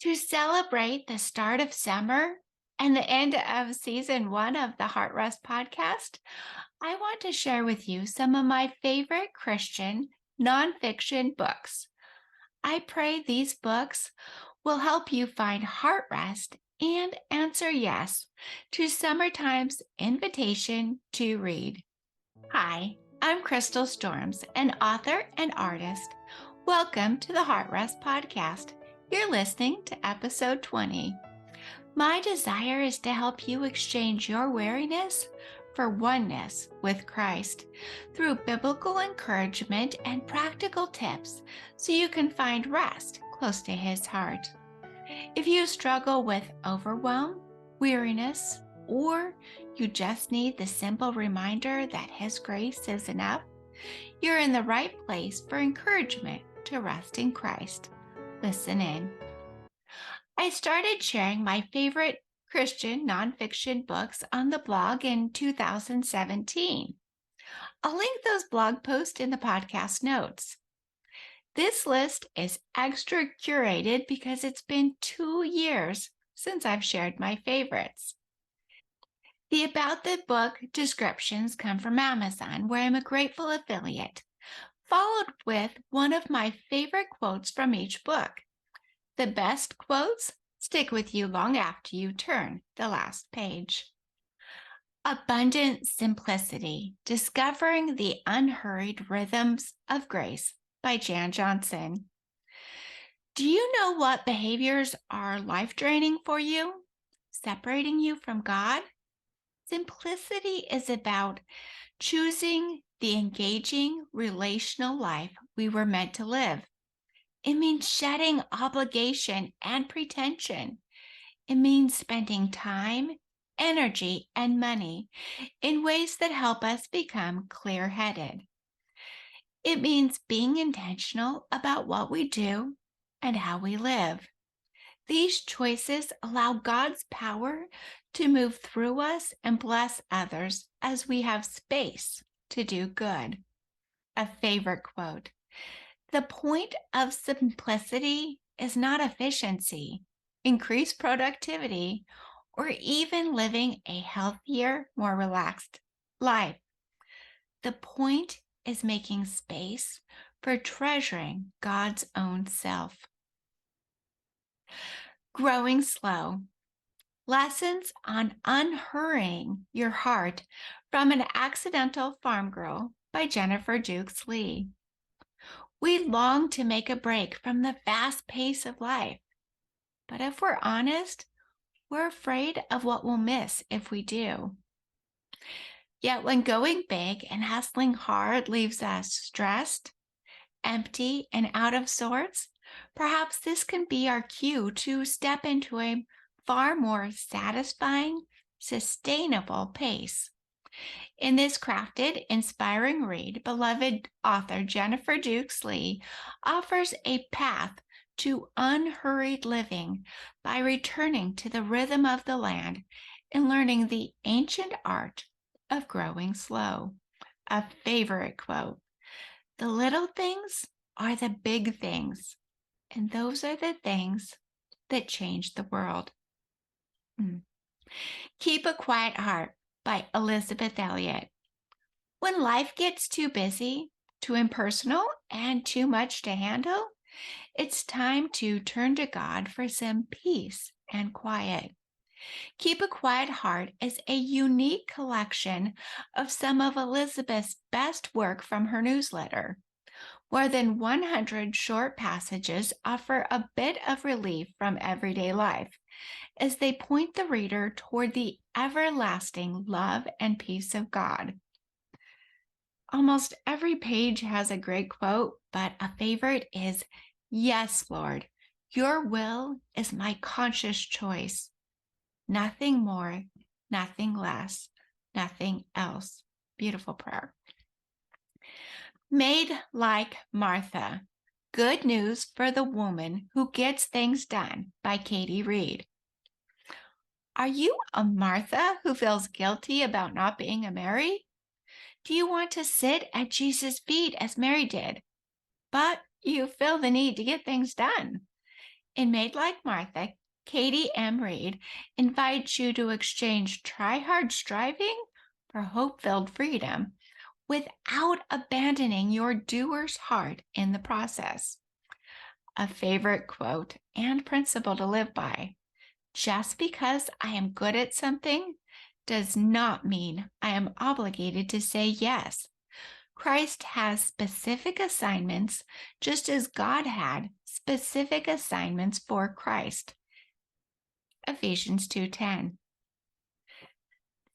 To celebrate the start of summer and the end of season 1 of the Heart Rest podcast, I want to share with you some of my favorite Christian nonfiction books. I pray these books will help you find heart rest and answer yes to summertime's invitation to read. Hi, I'm Crystal Storms, an author and artist. Welcome to the Heart Rest podcast. You're listening to episode 20. My desire is to help you exchange your weariness for oneness with Christ through biblical encouragement and practical tips so you can find rest close to His heart. If you struggle with overwhelm, weariness, or you just need the simple reminder that His grace is enough, you're in the right place for encouragement to rest in Christ. Listen in. I started sharing my favorite Christian nonfiction books on the blog in 2017. I'll link those blog posts in the podcast notes. This list is extra curated because it's been 2 years since I've shared my favorites. The About the Book descriptions come from Amazon, where I'm a grateful affiliate, followed with one of my favorite quotes from each book. The best quotes stick with you long after you turn the last page. Abundant Simplicity, Discovering the Unhurried Rhythms of Grace by Jan Johnson. Do you know what behaviors are life-draining for you? Separating you from God? Simplicity is about choosing the engaging relational life we were meant to live. It means shedding obligation and pretension. It means spending time, energy, and money in ways that help us become clear-headed. It means being intentional about what we do and how we live. These choices allow God's power to move through us and bless others as we have space to do good. A favorite quote: "The point of simplicity is not efficiency, increased productivity, or even living a healthier, more relaxed life. The point is making space for treasuring God's own self." Growing Slow. Lessons on Unhurrying Your Heart from an Accidental Farm Girl by Jennifer Dukes Lee. We long to make a break from the fast pace of life, but if we're honest, we're afraid of what we'll miss if we do. Yet when going big and hustling hard leaves us stressed, empty, and out of sorts, perhaps this can be our cue to step into a far more satisfying, sustainable pace. In this crafted, inspiring read, beloved author Jennifer Dukes Lee offers a path to unhurried living by returning to the rhythm of the land and learning the ancient art of growing slow. A favorite quote: "The little things are the big things, and those are the things that change the world." Keep a Quiet Heart by Elizabeth Elliot. When life gets too busy, too impersonal, and too much to handle, it's time to turn to God for some peace and quiet. Keep a Quiet Heart is a unique collection of some of Elizabeth's best work from her newsletter. More than 100 short passages offer a bit of relief from everyday life as they point the reader toward the everlasting love and peace of God. Almost every page has a great quote, but a favorite is, "Yes, Lord, your will is my conscious choice. Nothing more, nothing less, nothing else." Beautiful prayer. Made Like Martha. Good News for the Woman Who Gets Things Done by Katie Reed. Are you a Martha who feels guilty about not being a Mary? Do you want to sit at Jesus' feet as Mary did, but you feel the need to get things done? In Made Like Martha, Katie M. Reed invites you to exchange try-hard striving for hope-filled freedom without abandoning your doer's heart in the process. A favorite quote and principle to live by: just because I am good at something does not mean I am obligated to say yes. Christ has specific assignments, just as God had specific assignments for Christ. Ephesians 2:10.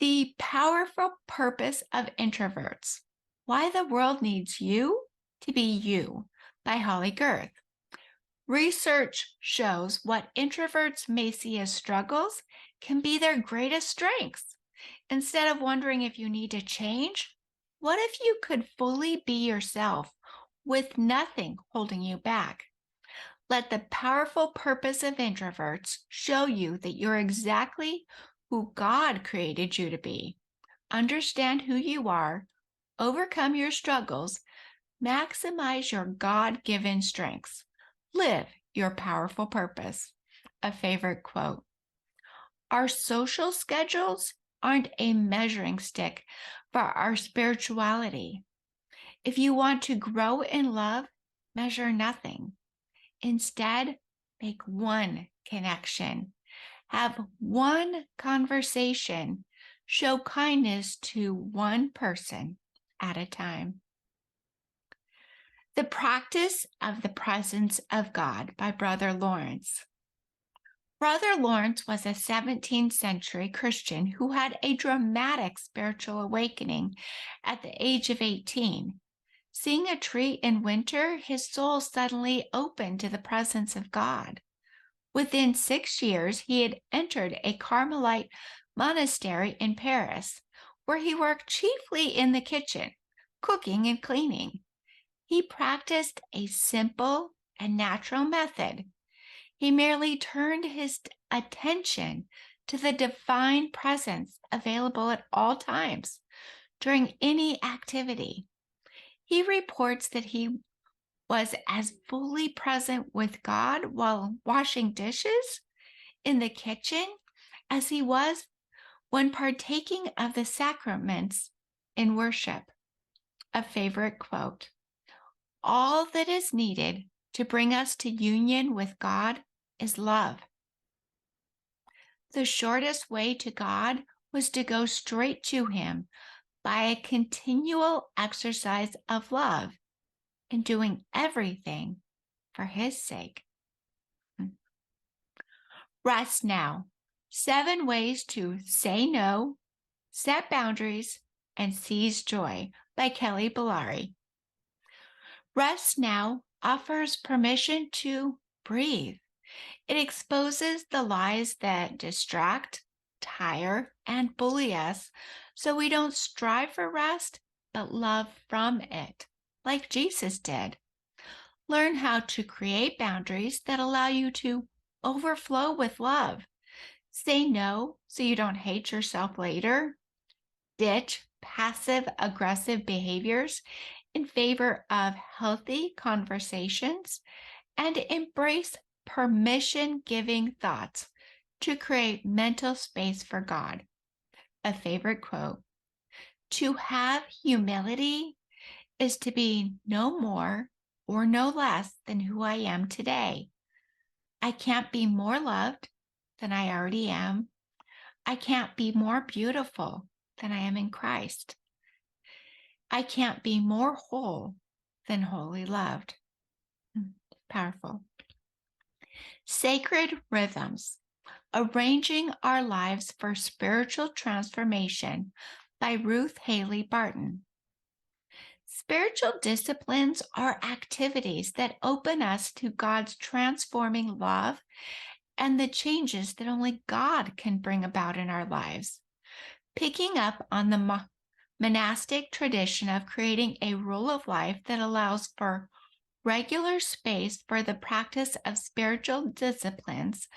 The powerful purpose of introverts. Why the world needs you to be you, by Holly Girth. Research shows what introverts may see as struggles can be their greatest strengths. Instead of wondering if you need to change, what if you could fully be yourself with nothing holding you back? Let the powerful purpose of introverts show you that you're exactly who God created you to be. Understand who you are, overcome your struggles, maximize your God-given strengths. Live your powerful purpose. A favorite quote. Our social schedules aren't a measuring stick for our spirituality. If you want to grow in love, measure nothing. Instead, make one connection. Have one conversation. Show kindness to one person at a time. The Practice of the Presence of God by Brother Lawrence. Brother Lawrence was a 17th century Christian who had a dramatic spiritual awakening at the age of 18. Seeing a tree in winter, his soul suddenly opened to the presence of God. Within 6 years, he had entered a Carmelite monastery in Paris, where he worked chiefly in the kitchen, cooking and cleaning. He practiced a simple and natural method. He merely turned his attention to the divine presence available at all times during any activity. He reports that he was as fully present with God while washing dishes in the kitchen as he was when partaking of the sacraments in worship. A favorite quote. All that is needed to bring us to union with God is love. The shortest way to God was to go straight to him by a continual exercise of love and doing everything for his sake. Rest Now. 7 ways to say no, set boundaries, and seize joy by Kelly Bellari. Rest Now offers permission to breathe. It exposes the lies that distract, tire, and bully us so we don't strive for rest, but love from it, like Jesus did. Learn how to create boundaries that allow you to overflow with love. Say no so you don't hate yourself later. Ditch passive-aggressive behaviors in favor of healthy conversations, and embrace permission-giving thoughts to create mental space for God. A favorite quote. To have humility is to be no more or no less than who I am today. I can't be more loved than I already am. I can't be more beautiful than I am in Christ. I can't be more whole than wholly loved. Powerful. Sacred Rhythms. Arranging Our Lives for Spiritual Transformation by Ruth Haley Barton. Spiritual disciplines are activities that open us to God's transforming love and the changes that only God can bring about in our lives. Picking up on the monastic tradition of creating a rule of life that allows for regular space for the practice of spiritual disciplines,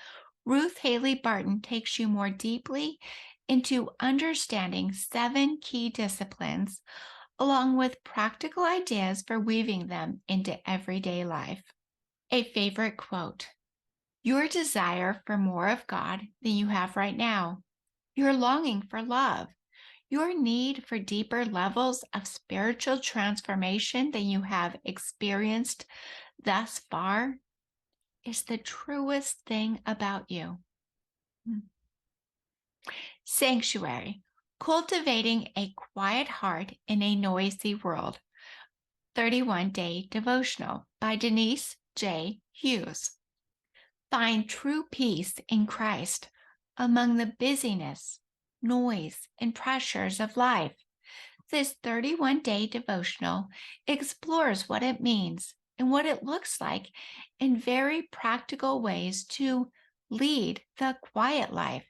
Ruth Haley Barton takes you more deeply into understanding 7 key disciplines, along with practical ideas for weaving them into everyday life. A favorite quote. your desire for more of God than you have right now, your longing for love, your need for deeper levels of spiritual transformation than you have experienced thus far is the truest thing about you. Sanctuary, cultivating a quiet heart in a noisy world. 31-Day Devotional by Denise J. Hughes. Find true peace in Christ among the busyness, noise, and pressures of life. This 31-day devotional explores what it means and what it looks like in very practical ways to lead the quiet life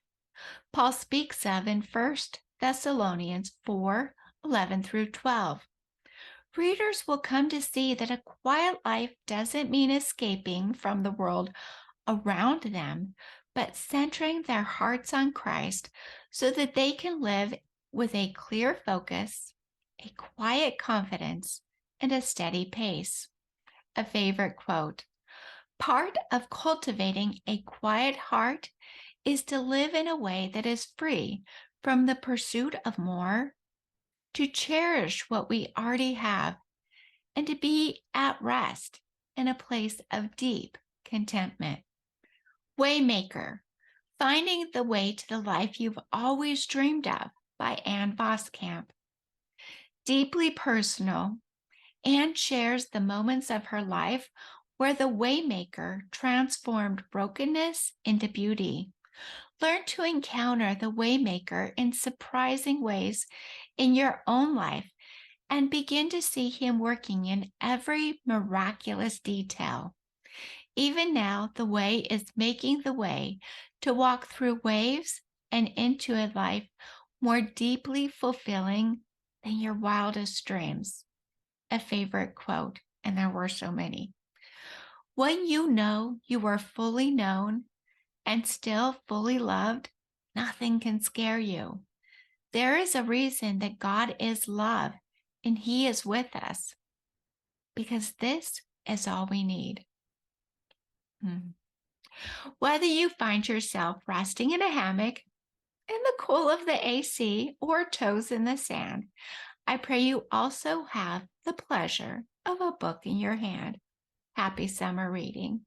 Paul speaks of in 1 Thessalonians 4:11 through 12. Readers will come to see that a quiet life doesn't mean escaping from the world around them, but centering their hearts on Christ so that they can live with a clear focus, a quiet confidence, and a steady pace. A favorite quote: part of cultivating a quiet heart is to live in a way that is free from the pursuit of more, to cherish what we already have, and to be at rest in a place of deep contentment. Waymaker, Finding the Way to the Life You've Always Dreamed of by Ann Voskamp. Deeply personal, Ann shares the moments of her life where the Waymaker transformed brokenness into beauty. Learn to encounter the Waymaker in surprising ways in your own life and begin to see him working in every miraculous detail. Even now, the Way is making the way to walk through waves and into a life more deeply fulfilling than your wildest dreams. A favorite quote, and there were so many. When you know you are fully known and still fully loved, nothing can scare you. There is a reason that God is love and he is with us, because this is all we need. Whether you find yourself resting in a hammock in the cool of the AC or toes in the sand, I pray you also have the pleasure of a book in your hand. Happy summer reading.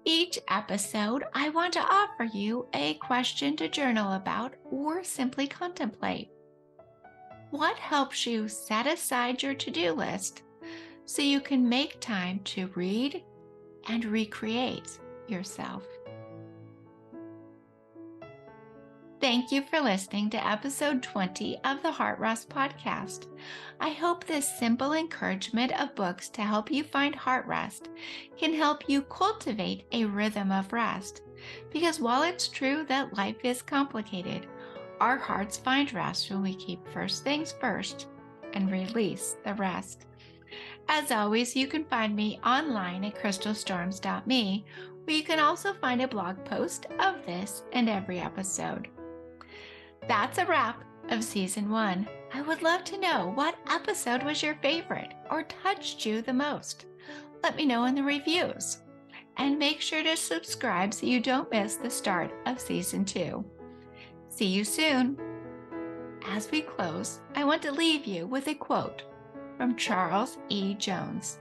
Each episode, I want to offer you a question to journal about or simply contemplate. What helps you set aside your to-do list so you can make time to read and recreate yourself? Thank you for listening to episode 20 of the Heart Rest podcast. I hope this simple encouragement of books to help you find heart rest can help you cultivate a rhythm of rest. Because while it's true that life is complicated, our hearts find rest when we keep first things first and release the rest. As always, you can find me online at crystalstorms.me, where you can also find a blog post of this and every episode. That's a wrap of Season 1. I would love to know what episode was your favorite or touched you the most. Let me know in the reviews. And make sure to subscribe so you don't miss the start of Season 2. See you soon. As we close, I want to leave you with a quote from Charles E. Jones.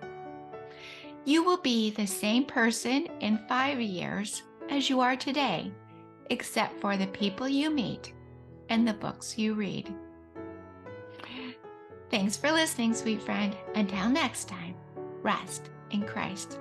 You will be the same person in 5 years as you are today, except for the people you meet and the books you read. Thanks for listening, sweet friend. Until next time, rest in Christ.